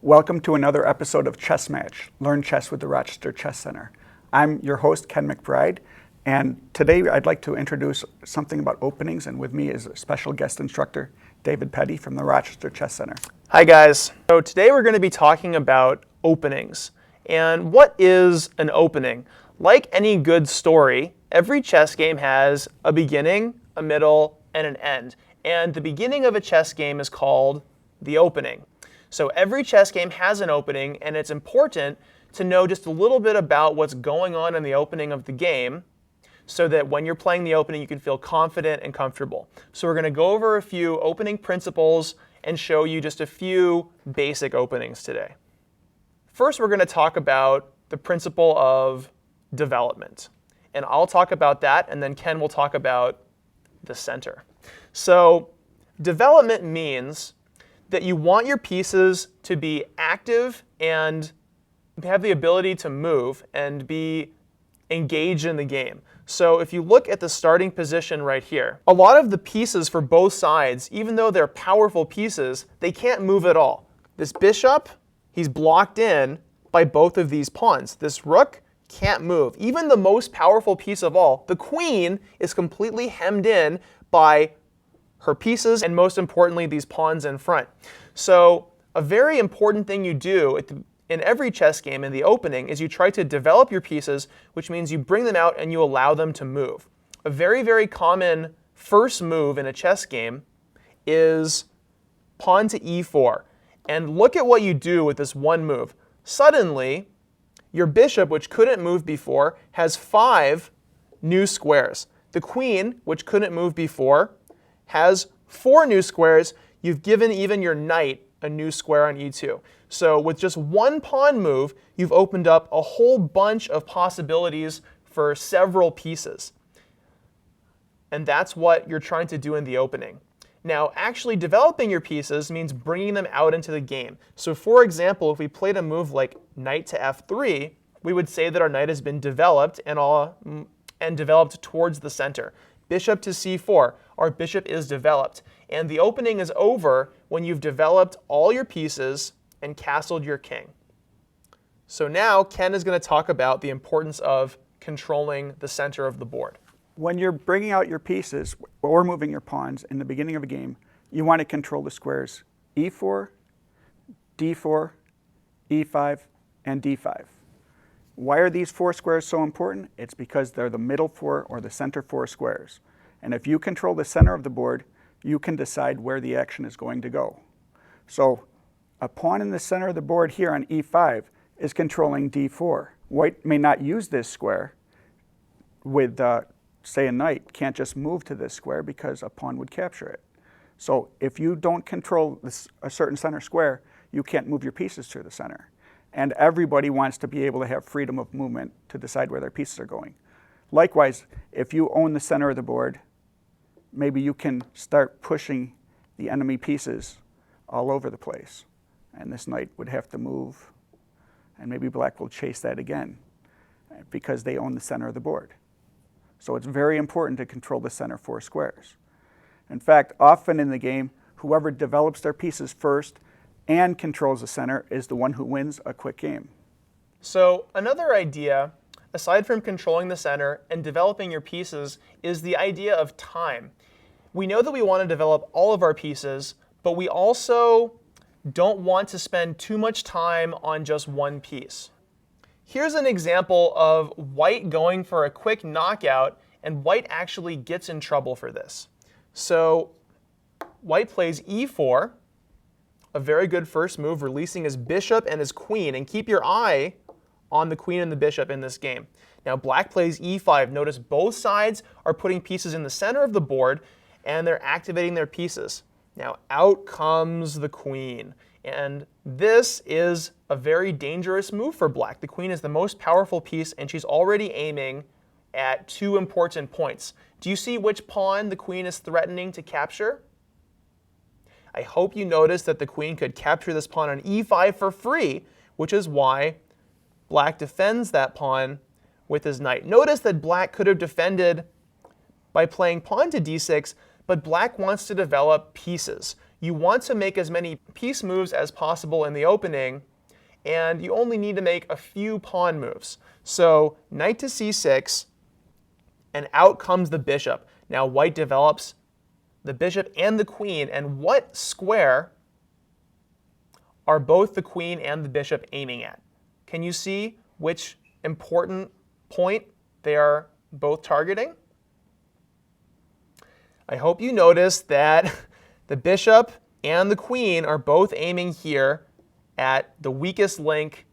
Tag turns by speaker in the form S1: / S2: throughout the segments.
S1: Welcome to another episode of Chess Match, Learn Chess with the Rochester Chess Center. I'm your host, Ken McBride, and today I'd like to introduce something about openings, and with me is a special guest instructor, David Petty from the Rochester Chess Center.
S2: Hi guys. So today we're going to be talking about openings. And what is an opening? Like any good story, every chess game has a beginning, a middle, and an end. And the beginning of a chess game is called the opening. So every chess game has an opening, and it's important to know just a little bit about what's going on in the opening of the game so that when you're playing the opening, you can feel confident and comfortable. So we're going to go over a few opening principles and show you just a few basic openings today. First, we're going to talk about the principle of development. And I'll talk about that, and then Ken will talk about the center. So development means that you want your pieces to be active and have the ability to move and be engaged in the game. So if you look at the starting position right here, a lot of the pieces for both sides, even though they're powerful pieces, they can't move at all. This bishop, he's blocked in by both of these pawns. This rook can't move. Even the most powerful piece of all, the queen, is completely hemmed in by her pieces, and most importantly, these pawns in front. So a very important thing you do in every chess game in the opening is you try to develop your pieces, which means you bring them out and you allow them to move. A very, very common first move in a chess game is pawn to e4. And look at what you do with this one move. Suddenly, your bishop, which couldn't move before, has 5 new squares. The queen, which couldn't move before, has 4 new squares. You've given even your knight a new square on e2. So with just one pawn move, you've opened up a whole bunch of possibilities for several pieces. And that's what you're trying to do in the opening. Now, actually developing your pieces means bringing them out into the game. So for example, if we played a move like knight to f3, we would say that our knight has been developed and developed towards the center. Bishop to c4, our bishop is developed. And the opening is over when you've developed all your pieces and castled your king. So now Ken is going to talk about the importance of controlling the center of the board.
S1: When you're bringing out your pieces or moving your pawns in the beginning of a game, you want to control the squares e4, d4, e5, and d5. Why are these 4 squares so important? It's because they're the middle 4 or the center 4 squares. And if you control the center of the board, you can decide where the action is going to go. So a pawn in the center of the board here on e5 is controlling d4. White may not use this square with, say, a knight can't just move to this square because a pawn would capture it. So if you don't control a certain center square, you can't move your pieces to the center. And everybody wants to be able to have freedom of movement to decide where their pieces are going. Likewise, if you own the center of the board, maybe you can start pushing the enemy pieces all over the place. And this knight would have to move, and maybe black will chase that again because they own the center of the board. So it's very important to control the center 4 squares. In fact, often in the game, whoever develops their pieces first and controls the center is the one who wins a quick game.
S2: So another idea, aside from controlling the center and developing your pieces, is the idea of time. We know that we want to develop all of our pieces, but we also don't want to spend too much time on just one piece. Here's an example of white going for a quick knockout, and white actually gets in trouble for this. So white plays e4, a very good first move, releasing his bishop and his queen. And keep your eye on the queen and the bishop in this game. Now black plays e5. Notice both sides are putting pieces in the center of the board, and they're activating their pieces. Now out comes the queen. And this is a very dangerous move for black. The queen is the most powerful piece, and she's already aiming at 2 important points. Do you see which pawn the queen is threatening to capture? I hope you noticed that the queen could capture this pawn on e5 for free, which is why black defends that pawn with his knight. Notice that black could have defended by playing pawn to d6, but black wants to develop pieces. you want to make as many piece moves as possible in the opening, and you only need to make a few pawn moves. So knight to c6, and out comes the bishop. Now white develops the bishop and the queen, and what square are both the queen and the bishop aiming at? Can you see which important point they are both targeting? I hope you noticed that the bishop and the queen are both aiming here at the weakest link,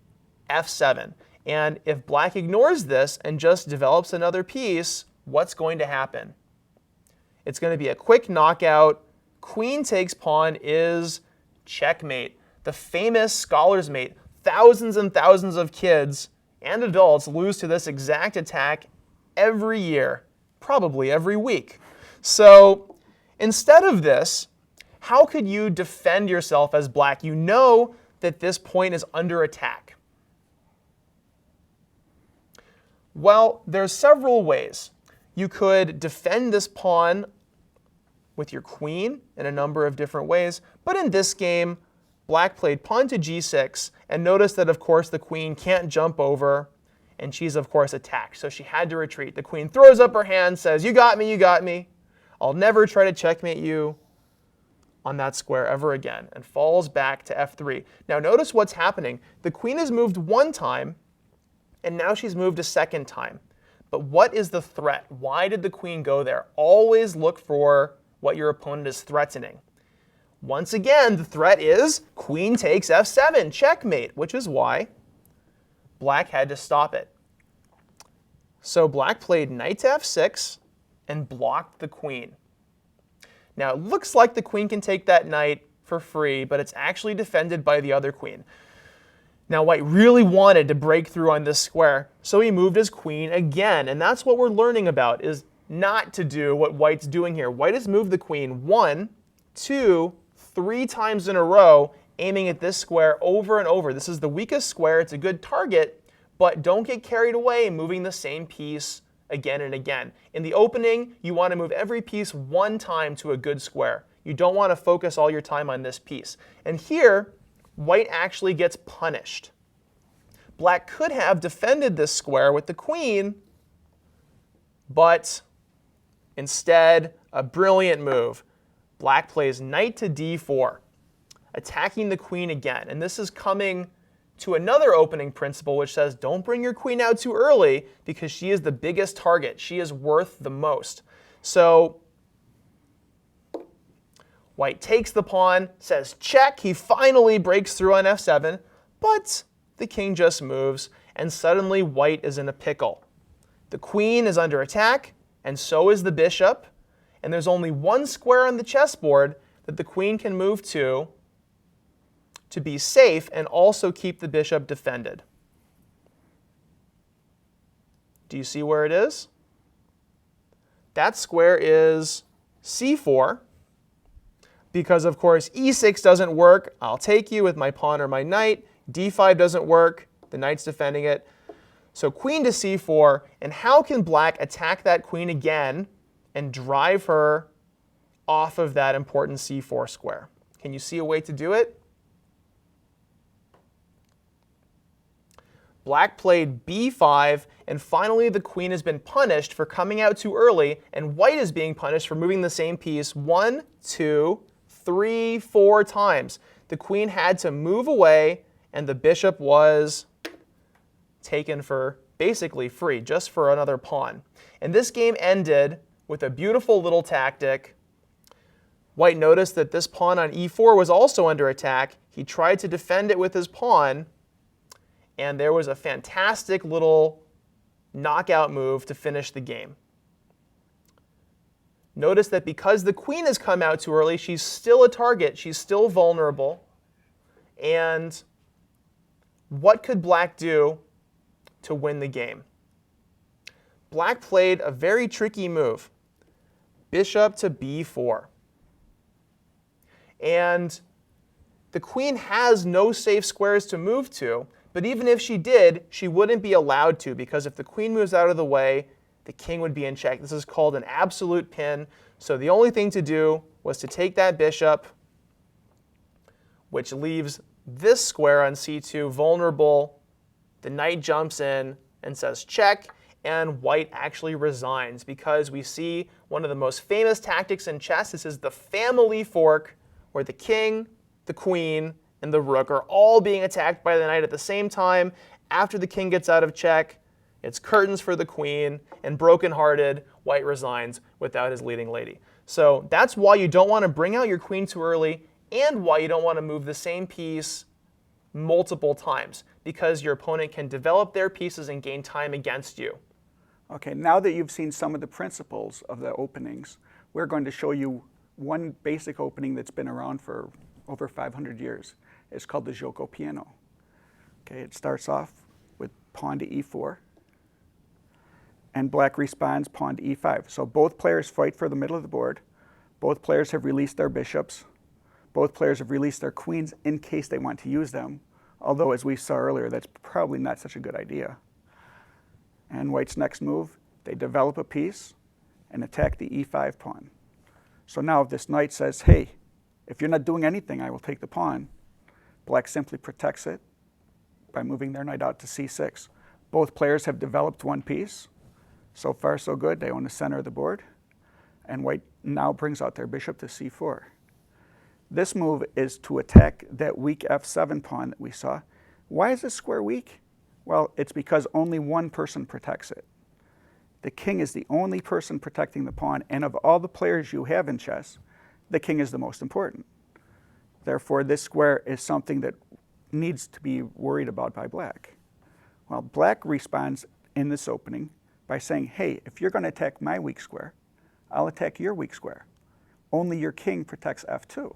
S2: f7. And if black ignores this and just develops another piece, what's going to happen? It's going to be a quick knockout. Queen takes pawn is checkmate. The famous scholar's mate. Thousands and thousands of kids and adults lose to this exact attack every year, probably every week. So instead of this, how could you defend yourself as black? You know that this point is under attack. Well, there's several ways. You could defend this pawn with your queen in a number of different ways, but in this game, black played pawn to g6, and notice that, of course, the queen can't jump over, and she's, of course, attacked, so she had to retreat. The queen throws up her hand, says, you got me, you got me. I'll never try to checkmate you on that square ever again, and falls back to f3. Now notice what's happening. The queen has moved one time, and now she's moved a second time. But what is the threat? Why did the queen go there? Always look for what your opponent is threatening. Once again, the threat is queen takes f7, checkmate, which is why black had to stop it. So black played knight to f6 and blocked the queen. Now it looks like the queen can take that knight for free, but it's actually defended by the other queen. Now white really wanted to break through on this square, so he moved his queen again, and that's what we're learning about, is not to do what white's doing here. White has moved the queen 1, 2, 3 times in a row, aiming at this square over and over. This is the weakest square. It's a good target, but don't get carried away moving the same piece again and again. In the opening, you want to move every piece one time to a good square. You don't want to focus all your time on this piece. And here, white actually gets punished. Black could have defended this square with the queen, but instead, a brilliant move. Black plays knight to d4, attacking the queen again. And this is coming to another opening principle, which says don't bring your queen out too early because she is the biggest target. She is worth the most. So white takes the pawn, says check. He finally breaks through on f7, but the king just moves, and suddenly white is in a pickle. The queen is under attack, and so is the bishop. And there's only one square on the chessboard that the queen can move to be safe and also keep the bishop defended. Do you see where it is? That square is c4, because of course e6 doesn't work. I'll take you with my pawn or my knight. d5 doesn't work. The knight's defending it. So queen to c4, and how can black attack that queen again and drive her off of that important c4 square? Can you see a way to do it? Black played b5, and finally the queen has been punished for coming out too early, and white is being punished for moving the same piece 1, 2, 3, 4 times. The queen had to move away, and the bishop was taken for basically free, just for another pawn. And this game ended with a beautiful little tactic. White noticed that this pawn on e4 was also under attack. He tried to defend it with his pawn, and there was a fantastic little knockout move to finish the game. Notice that because the queen has come out too early, she's still a target. She's still vulnerable. And what could black do to win the game? Black played a very tricky move, bishop to b4. And the queen has no safe squares to move to, but even if she did, she wouldn't be allowed to, because if the queen moves out of the way, the king would be in check. This is called an absolute pin. So the only thing to do was to take that bishop which leaves this square on c2 vulnerable. The knight jumps in and says check, and white actually resigns because we see one of the most famous tactics in chess. This is the family fork, where the king, the queen, and the rook are all being attacked by the knight at the same time. After the king gets out of check, it's curtains for the queen, and brokenhearted, white resigns without his leading lady. So that's why you don't want to bring out your queen too early, and why you don't want to move the same piece multiple times, because your opponent can develop their pieces and gain time against you.
S1: Okay, now that you've seen some of the principles of the openings, we're going to show you one basic opening that's been around for over 500 years. It's called the Joco Piano. Okay, it starts off with pawn to e4, and black responds pawn to e5. So both players fight for the middle of the board. Both players have released their bishops. Both players have released their queens in case they want to use them, although as we saw earlier, that's probably not such a good idea. And white's next move, they develop a piece and attack the e5 pawn. So now if this knight says, hey, if you're not doing anything, I will take the pawn, black simply protects it by moving their knight out to c6. Both players have developed one piece. So far, so good. They own the center of the board. And white now brings out their bishop to c4. This move is to attack that weak f7 pawn that we saw. Why is this square weak? Well, it's because only one person protects it. The king is the only person protecting the pawn, and of all the players you have in chess, the king is the most important. Therefore, this square is something that needs to be worried about by black. Well, black responds in this opening by saying, hey, if you're going to attack my weak square, I'll attack your weak square. Only your king protects f2.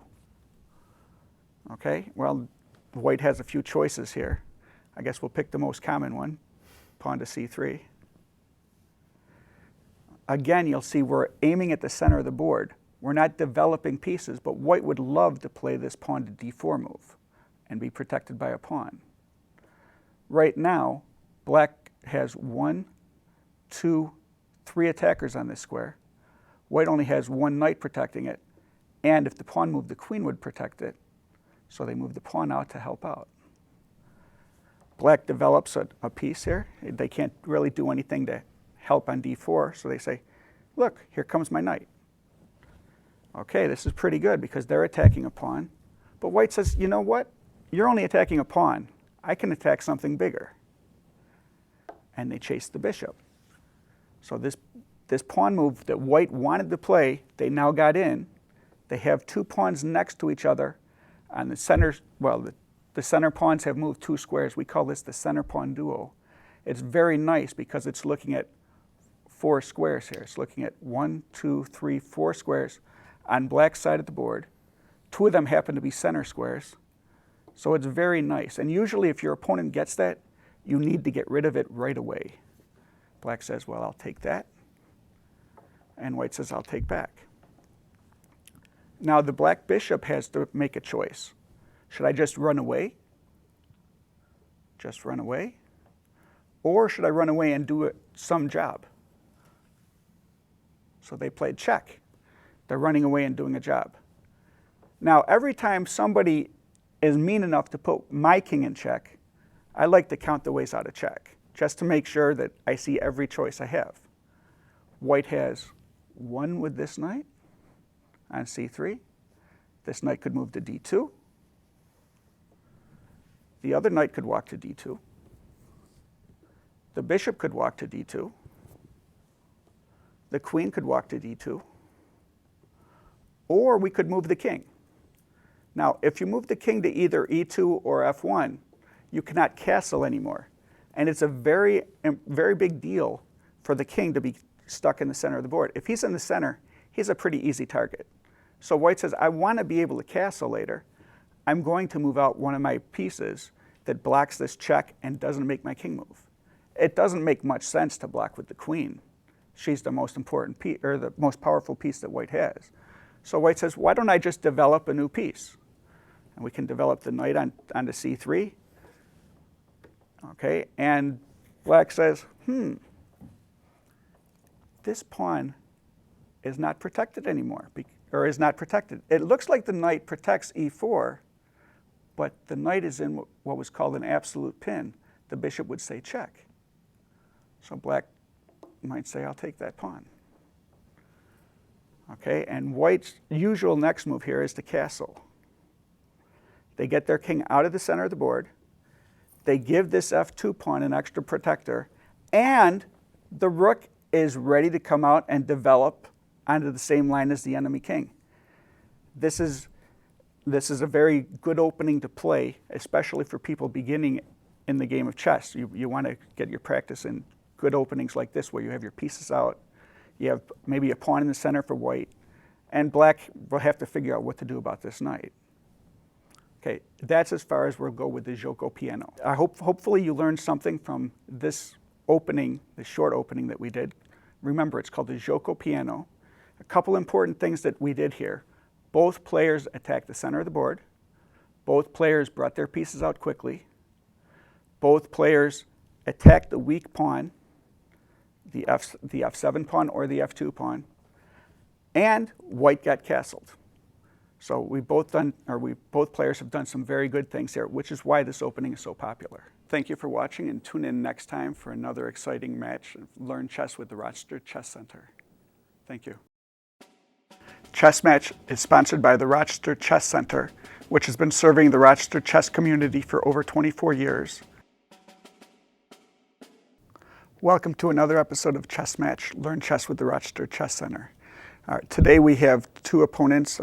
S1: Okay, well, white has a few choices here. I guess we'll pick the most common one, pawn to c3. Again, you'll see we're aiming at the center of the board. We're not developing pieces, but white would love to play this pawn to d4 move and be protected by a pawn. Right now, black has 1, 2, 3 attackers on this square. White only has one knight protecting it, and if the pawn moved, the queen would protect it. So they move the pawn out to help out. Black develops a piece here. They can't really do anything to help on d4, so they say, look, here comes my knight. Okay, this is pretty good because they're attacking a pawn. But white says, you know what? You're only attacking a pawn. I can attack something bigger. And they chase the bishop. So this pawn move that white wanted to play, they now got in. They have two pawns next to each other. On the center, well, the center pawns have moved 2 squares. We call this the center pawn duo. It's very nice because it's looking at 4 squares here. It's looking at 1, 2, 3, 4 squares on black's side of the board. 2 of them happen to be center squares. So it's very nice. And usually if your opponent gets that, you need to get rid of it right away. Black says, well, I'll take that. And white says, I'll take back. Now the black bishop has to make a choice. Should I just run away? Just run away? Or should I run away and do some job? So they played check. They're running away and doing a job. Now every time somebody is mean enough to put my king in check, I like to count the ways out of check, just to make sure that I see every choice I have. White has 1 with this knight on c3. This knight could move to d2. The other knight could walk to d2. The bishop could walk to d2. The queen could walk to d2. Or we could move the king. Now, if you move the king to either e2 or f1, you cannot castle anymore. And it's a very, very big deal for the king to be stuck in the center of the board. If he's in the center, he's a pretty easy target. So white says, I want to be able to castle later. I'm going to move out one of my pieces that blocks this check and doesn't make my king move. It doesn't make much sense to block with the queen. She's the most important piece, or the most powerful piece that white has. So white says, why don't I just develop a new piece? And we can develop the knight onto c3. Okay, and black says, this pawn is not protected anymore, or is not protected. It looks like the knight protects e4, but the knight is in what was called an absolute pin, the bishop would say check. So black might say, I'll take that pawn. Okay, and white's usual next move here is to castle. They get their king out of the center of the board. They give this f2 pawn an extra protector, and the rook is ready to come out and develop onto the same line as the enemy king. This is a very good opening to play, especially for people beginning in the game of chess. You want to get your practice in good openings like this where you have your pieces out. You have maybe a pawn in the center for white, and black will have to figure out what to do about this knight. Okay, that's as far as we'll go with the Joco Piano. Hopefully you learned something from this opening, the short opening that we did. Remember, it's called the Joco Piano. A couple important things that we did here. Both players attacked the center of the board. Both players brought their pieces out quickly. Both players attacked the weak pawn, the f7 pawn or the f2 pawn, and white got castled. So both players have done some very good things here, which is why this opening is so popular. Thank you for watching, and tune in next time for another exciting match of Learn Chess with the Rochester Chess Center. Thank you. Chess Match is sponsored by the Rochester Chess Center, which has been serving the Rochester chess community for over 24 years. Welcome to another episode of Chess Match, Learn Chess with the Rochester Chess Center. Today we have two opponents,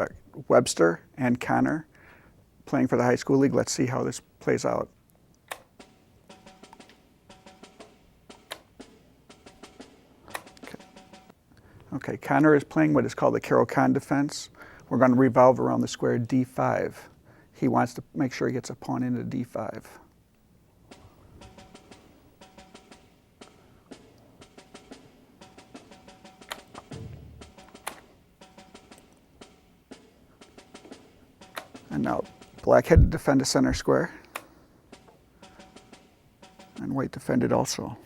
S1: Webster and Connor, playing for the high school league. Let's see how this plays out. Okay, Connor is playing what is called the Kehoe defense. We're going to revolve around the square d5. He wants to make sure he gets a pawn into d5. And now black had to defend a center square, and white defended also.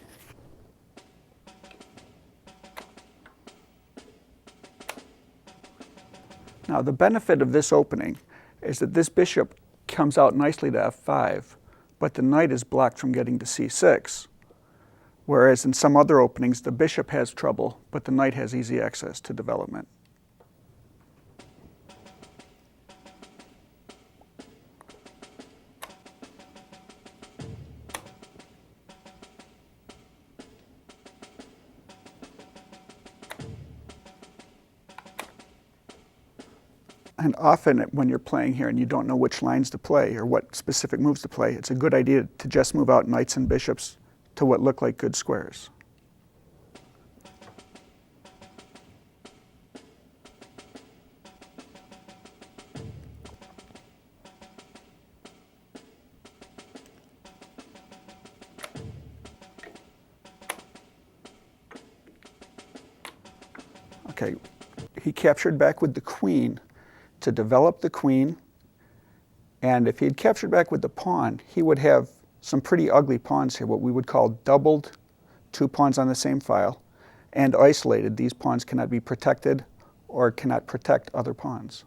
S1: Now the benefit of this opening is that this bishop comes out nicely to f5, but the knight is blocked from getting to c6. Whereas in some other openings, the bishop has trouble, but the knight has easy access to development. And often when you're playing here and you don't know which lines to play or what specific moves to play, it's a good idea to just move out knights and bishops to what look like good squares. Okay, he captured back with the queen to develop the queen, and if he had captured back with the pawn, he would have some pretty ugly pawns here, what we would call doubled, two pawns on the same file, and isolated. These pawns cannot be protected or cannot protect other pawns.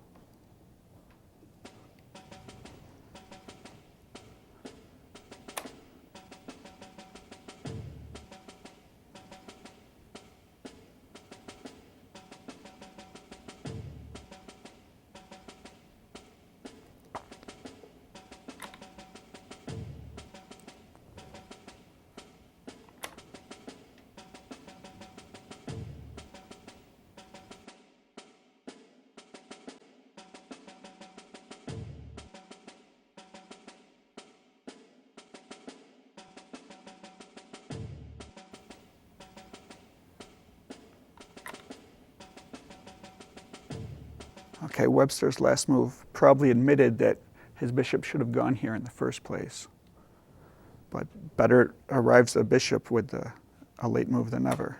S1: Okay, Webster's last move probably admitted that his bishop should have gone here in the first place. But better arrives a bishop with a late move than never.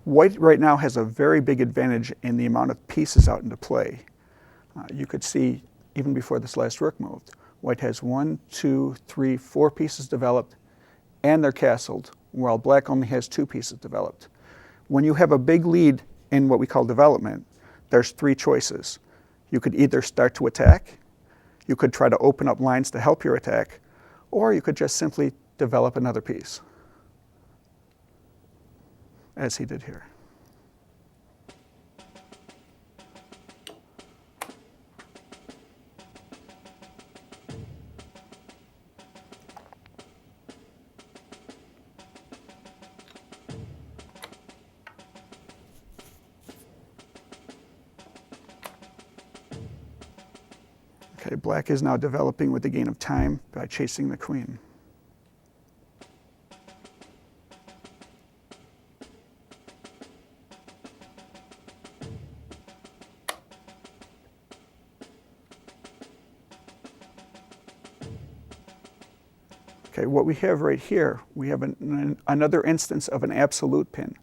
S1: White right now has a very big advantage in the amount of pieces out into play. You could see, even before this last rook moved, White has 1, 2, 3, 4 pieces developed, and they're castled, while Black only has 2 pieces developed. When you have a big lead in what we call development, there's 3 choices. You could either start to attack, you could try to open up lines to help your attack, or you could just simply develop another piece, as he did here. Okay, Black is now developing with the gain of time by chasing the queen. Okay, what we have right here, we have another instance of an absolute pin.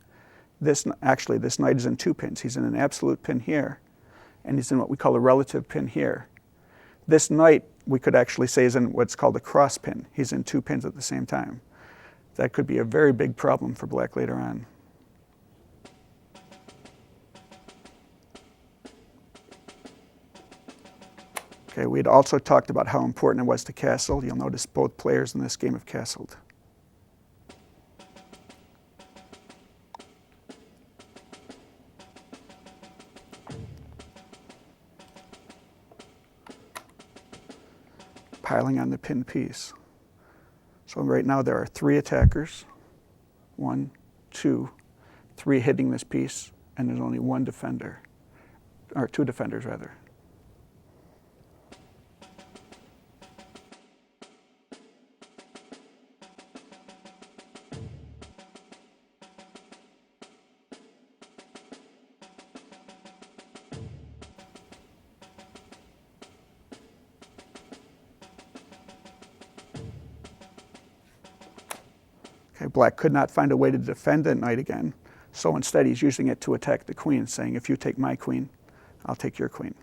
S1: This knight is in 2 pins. He's in an absolute pin here, and he's in what we call a relative pin here. This knight, we could actually say, is in what's called a cross pin. He's in 2 pins at the same time. That could be a very big problem for Black later on. Okay, we had also talked about how important it was to castle. You'll notice both players in this game have castled. Piling on the pinned piece. So right now there are 3 attackers. 1, 2, 3 hitting this piece, and there's only 1 defender, or 2 defenders rather. Okay, Black could not find a way to defend that knight again, so instead he's using it to attack the queen, saying, if you take my queen, I'll take your queen.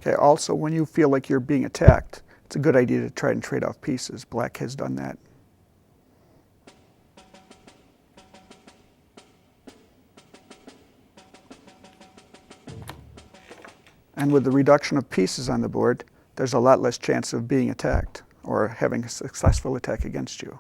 S1: Okay, also, when you feel like you're being attacked, it's a good idea to try and trade off pieces. Black has done that. And with the reduction of pieces on the board, there's a lot less chance of being attacked or having a successful attack against you.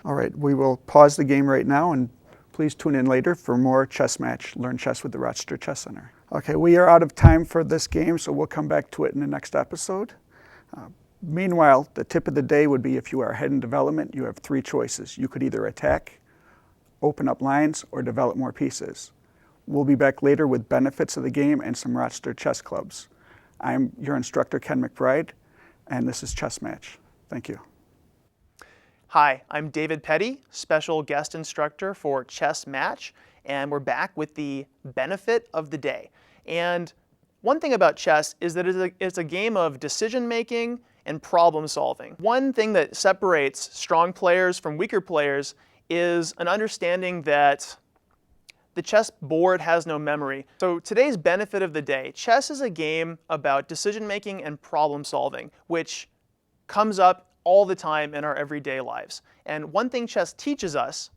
S1: All right, we will pause the game right now, and please tune in later for more chess match. Learn chess with the Rochester Chess Center. Okay, we are out of time for this game, so we'll come back to it in the next episode. Meanwhile, the tip of the day would be, if you are ahead in development, you have 3 choices. You could either attack, open up lines, or develop more pieces. We'll be back later with benefits of the game and some Rochester chess clubs. I'm your instructor, Ken McBride, and this is Chess Match. Thank you.
S2: Hi, I'm David Petty, special guest instructor for Chess Match, and we're back with the benefit of the day. And one thing about chess is that it's a game of decision making and problem solving. One thing that separates strong players from weaker players is an understanding that the chess board has no memory. So today's benefit of the day, chess is a game about decision making and problem solving, which comes up all the time in our everyday lives. And one thing chess teaches us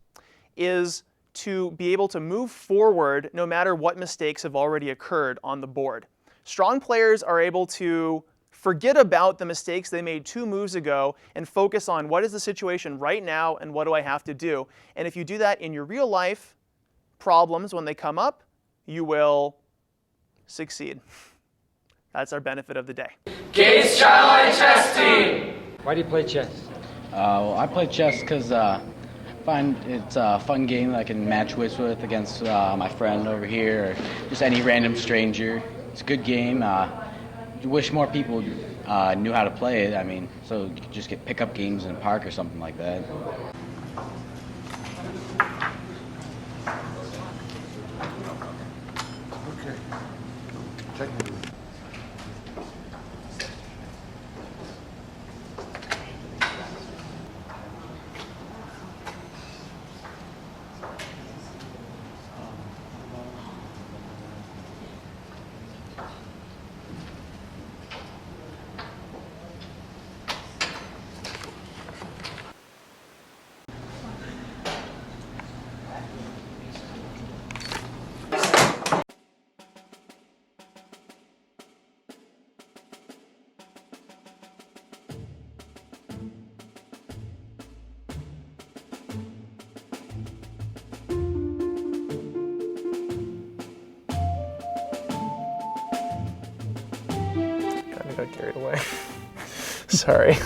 S2: is to be able to move forward no matter what mistakes have already occurred on the board. Strong players are able to forget about the mistakes they made 2 moves ago and focus on what is the situation right now and what do I have to do. And if you do that in your real life problems when they come up, you will succeed. That's our benefit of the day.
S3: Gates Childline Chess Team!
S4: Why do you play chess?
S5: Well, I play chess because I find it's a fun game that I can match wits with against my friend over here or just any random stranger. It's a good game. Wish more people knew how to play it. I mean, so you could just pick up games in a park or something like that.
S6: Okay. Technically.
S2: Kind of got carried away. Sorry.